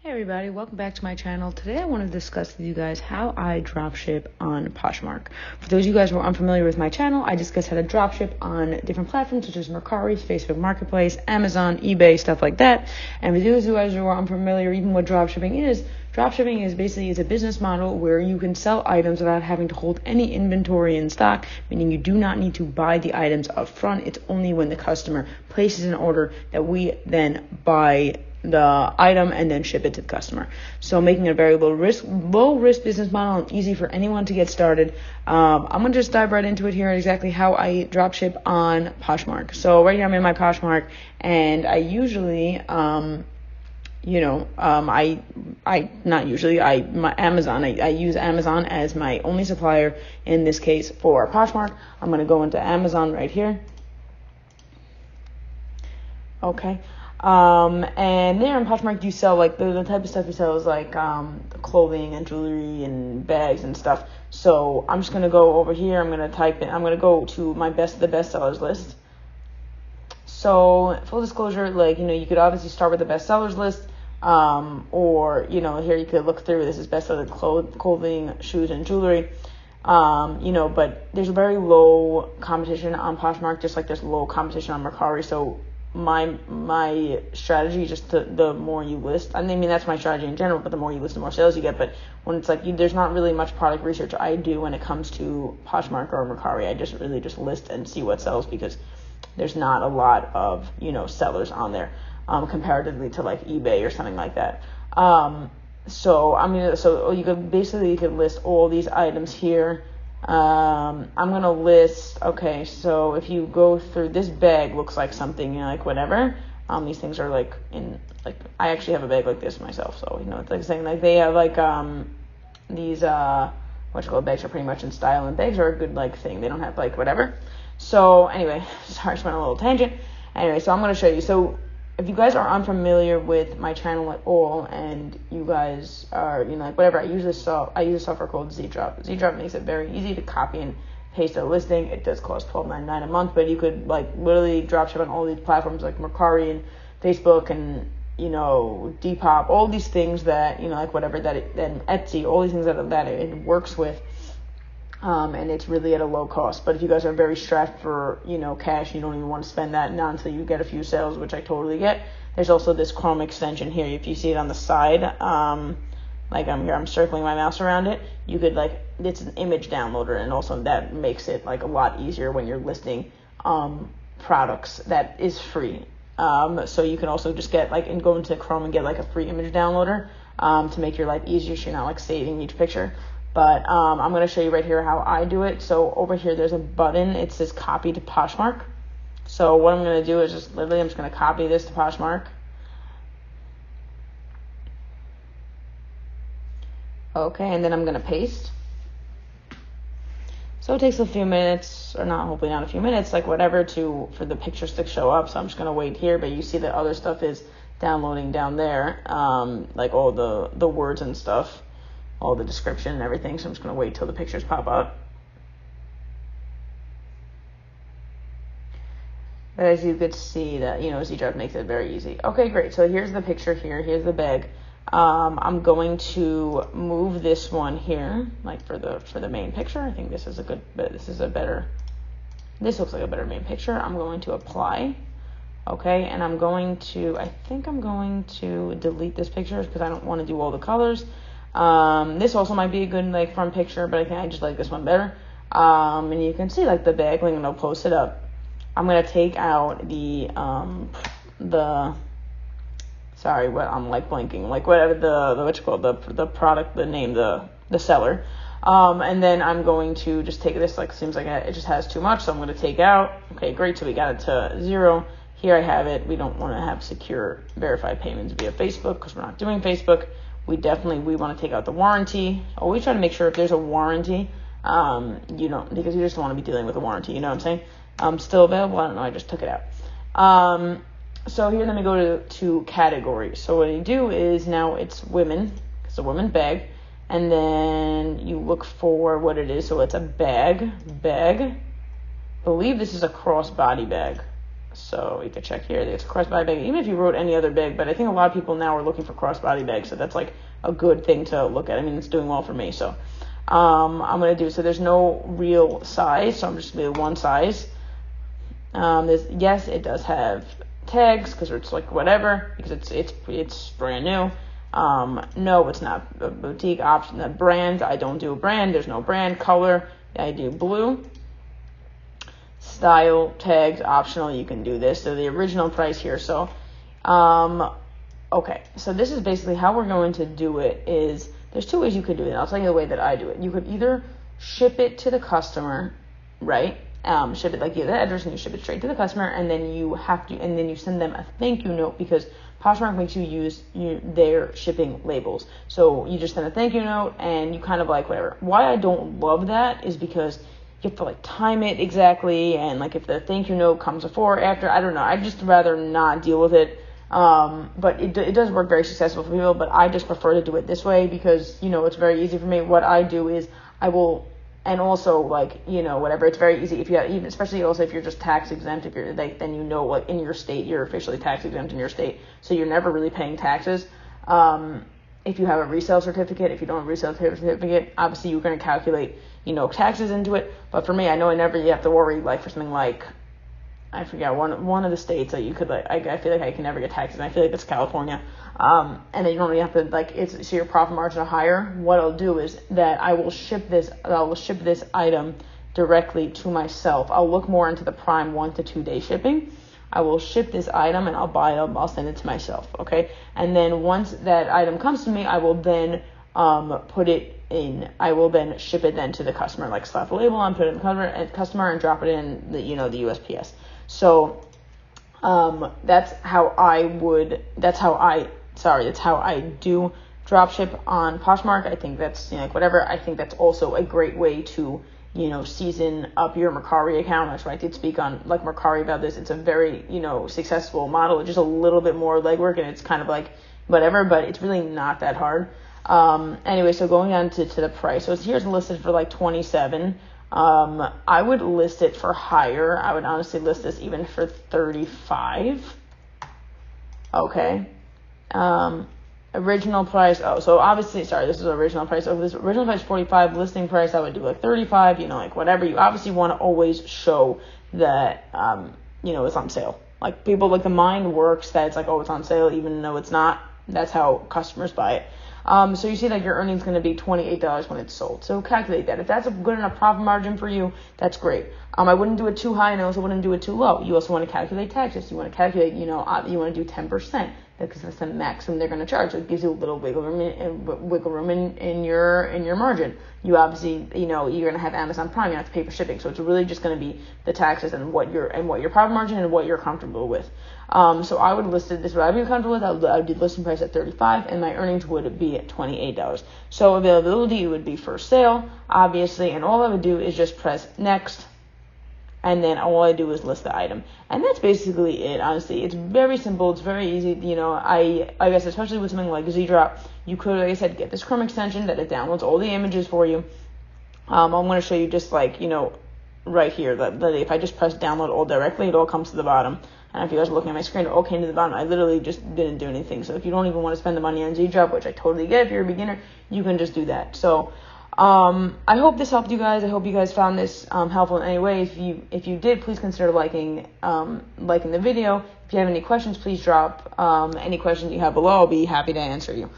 Hey everybody, welcome back to my channel. Today I want to discuss with you guys how I dropship on Poshmark. For those of you guys who are unfamiliar with my channel, I discuss how to dropship on different platforms such as Mercari, Facebook Marketplace, Amazon, eBay, stuff like that. And for those of you guys who are unfamiliar even what dropshipping is basically a business model where you can sell items without having to hold any inventory in stock, meaning you do not need to buy the items up front. It's only when the customer places an order that we then buy the item and then ship it to the customer. So making it a very low risk business model and easy for anyone to get started. I'm gonna just dive right into it here, exactly how I dropship on Poshmark. So right here I'm in my Poshmark, and I usually I use Amazon as my only supplier in this case for Poshmark. I'm gonna go into Amazon right here. Okay. And there on Poshmark you sell like the type of stuff you sell is like clothing and jewelry and bags and stuff. So I'm just gonna go over here. I'm gonna go to the bestsellers list. So full disclosure, you could obviously start with the bestsellers list, or here you could look through. This is bestseller clothing, shoes, and jewelry. But there's very low competition on Poshmark, just like there's low competition on Mercari. So my strategy is just the more you list. I mean, that's my strategy in general, but the more you list, the more sales you get. But when it's there's not really much product research I do when it comes to Poshmark or Mercari. I just really just list and see what sells, because there's not a lot of, sellers on there, comparatively to like eBay or something like that. So you could list all these items here. I'm gonna list, okay, so if you go through, this bag looks like something, whatever. These things are I actually have a bag like this myself, so it's like saying they have these bags are pretty much in style, and bags are a good thing. They don't have whatever. So anyway, sorry, I just went on a little tangent. Anyway, so I'm gonna show you. So if you guys are unfamiliar with my channel at all, and you guys are, whatever, I use a software called Z-Drop. Z-Drop makes it very easy to copy and paste a listing. It does cost $12.99 a month, but you could literally drop ship on all these platforms like Mercari and Facebook and Depop, all these things that and Etsy, all these things that it works with. And it's really at a low cost. But if you guys are very strapped for, cash, you don't even want to spend that now until you get a few sales, which I totally get. There's also this Chrome extension here. If you see it on the side, I'm here, I'm circling my mouse around it. You could it's an image downloader, and also that makes it a lot easier when you're listing products that is free. So you can also just get and go into Chrome and get a free image downloader to make your life easier, so you're not saving each picture. But I'm going to show you right here how I do it. So over here, there's a button. It says copy to Poshmark. So what I'm going to do is I'm just going to copy this to Poshmark. Okay, and then I'm going to paste. So it takes a few minutes, or hopefully not a few minutes, whatever, for the pictures to show up. So I'm just going to wait here, but you see the other stuff is downloading down there, all the words and stuff, all the description and everything. So I'm just going to wait till the pictures pop up. But as you could see that, Z-Drop makes it very easy. Okay, great. So here's the picture here. Here's the bag. I'm going to move this one here, for the main picture. I think this looks like a better main picture. I'm going to apply. Okay, and I think I'm going to delete this picture because I don't want to do all the colors. This also might be a good front picture, but I just like this one better. And you can see the bag link, and I'll post it up. I'm gonna take out the blanking, whatever the product, the name, the seller. And then I'm going to just take this, seems like it just has too much, so I'm gonna take out. Okay, great, so we got it to 0. Here I have it. We don't want to have secure verified payments via Facebook because we're not doing Facebook. We want to take out the warranty. Always try to make sure if there's a warranty, because you just don't want to be dealing with a warranty. You know what I'm saying? Still available. I don't know. I just took it out. So here, let me go to category. So what you do is now it's women. It's a women bag. And then you look for what it is. So it's a bag. I believe this is a crossbody bag. So you can check here. It's a crossbody bag, even if you wrote any other bag. But I think a lot of people now are looking for crossbody bags, so that's like a good thing to look at. I mean, it's doing well for me. So I'm gonna do. So there's no real size, so I'm just gonna do one size. Yes, it does have tags because it's like whatever, because it's brand new. No, it's not a boutique option. The brand, I don't do a brand. There's no brand. Color, I do blue. Style, tags, optional. You can do this. So the original price here. So, okay. So this is basically how we're going to do it. Is there's two ways you could do it. I'll tell you the way that I do it. You could either ship it to the customer, right? Ship it, like, you have the address and you ship it straight to the customer, and then you send them a thank you note, because Poshmark makes you use their shipping labels. So you just send a thank you note and you kind of like whatever. Why I don't love that is because you have to like time it exactly, and like if the thank you note comes before or after, I don't know. I'd just rather not deal with it. But it does work very successful for people, but I just prefer to do it this way because, it's very easy for me. What I do is I will. And also, like, whatever, it's very easy if you have, even, especially also if you're just tax exempt, if you're like, then like in your state, you're officially tax exempt in your state, so you're never really paying taxes. If you have a resale certificate, if you don't have a resale certificate, obviously you're going to calculate, taxes into it. But for me, I know you have to worry, like, for something like, I forget, one of the states that you could, like, I feel like I can never get taxes, and I feel like it's California. And then you don't really have to, like, so your profit margin are higher. What I'll do is that I will ship this item directly to myself. I'll look more into the prime 1 to 2 day shipping. I will ship this item and I'll send it to myself. Okay. And then once that item comes to me, I will then, I will then ship it then to the customer, like slap a label on, put it in the customer and drop it in the USPS. So, that's how I do dropship on Poshmark. I think that's, whatever. I think that's also a great way to, season up your Mercari account. That's why I did speak on like Mercari about this. It's a very, successful model. It's just a little bit more legwork, and it's kind of like whatever, but it's really not that hard. Anyway, so going on to the price. So here's listed for like $27. I would list it for higher. I would honestly list this even for $35. Okay. Original price. Oh, so obviously, sorry, this is original price. So this original price $45. Listing price, I would do like $35. Like whatever. You obviously want to always show that, it's on sale. Like people, like the mind works that it's like, oh, it's on sale, even though it's not. That's how customers buy it. So you see that your earnings going to be $28 when it's sold. So calculate that. If that's a good enough profit margin for you, that's great. I wouldn't do it too high, and I also wouldn't do it too low. You also want to calculate taxes. You want to calculate, you want to do 10%. Because that's the maximum they're going to charge. So it gives you a little wiggle room in your margin. You obviously, you're going to have Amazon Prime. You have to pay for shipping. So it's really just going to be the taxes and what your profit margin and what you're comfortable with. So I would list it this way. I'd be comfortable with. I would do listing price at $35, and my earnings would be at $28. So availability would be for sale, obviously, and all I would do is just press next. And then all I do is list the item. And that's basically it, honestly. It's very simple. It's very easy. I guess especially with something like Z-Drop, you could, like I said, get this Chrome extension that it downloads all the images for you. I'm going to show you just like, right here, that if I just press download all directly, it all comes to the bottom. And if you guys are looking at my screen, it all came to the bottom. I literally just didn't do anything. So if you don't even want to spend the money on Z-Drop, which I totally get if you're a beginner, you can just do that. So I hope this helped you guys. I hope you guys found this helpful in any way. If you did, please consider liking the video. If you have any questions, please drop any questions you have below. I'll be happy to answer you.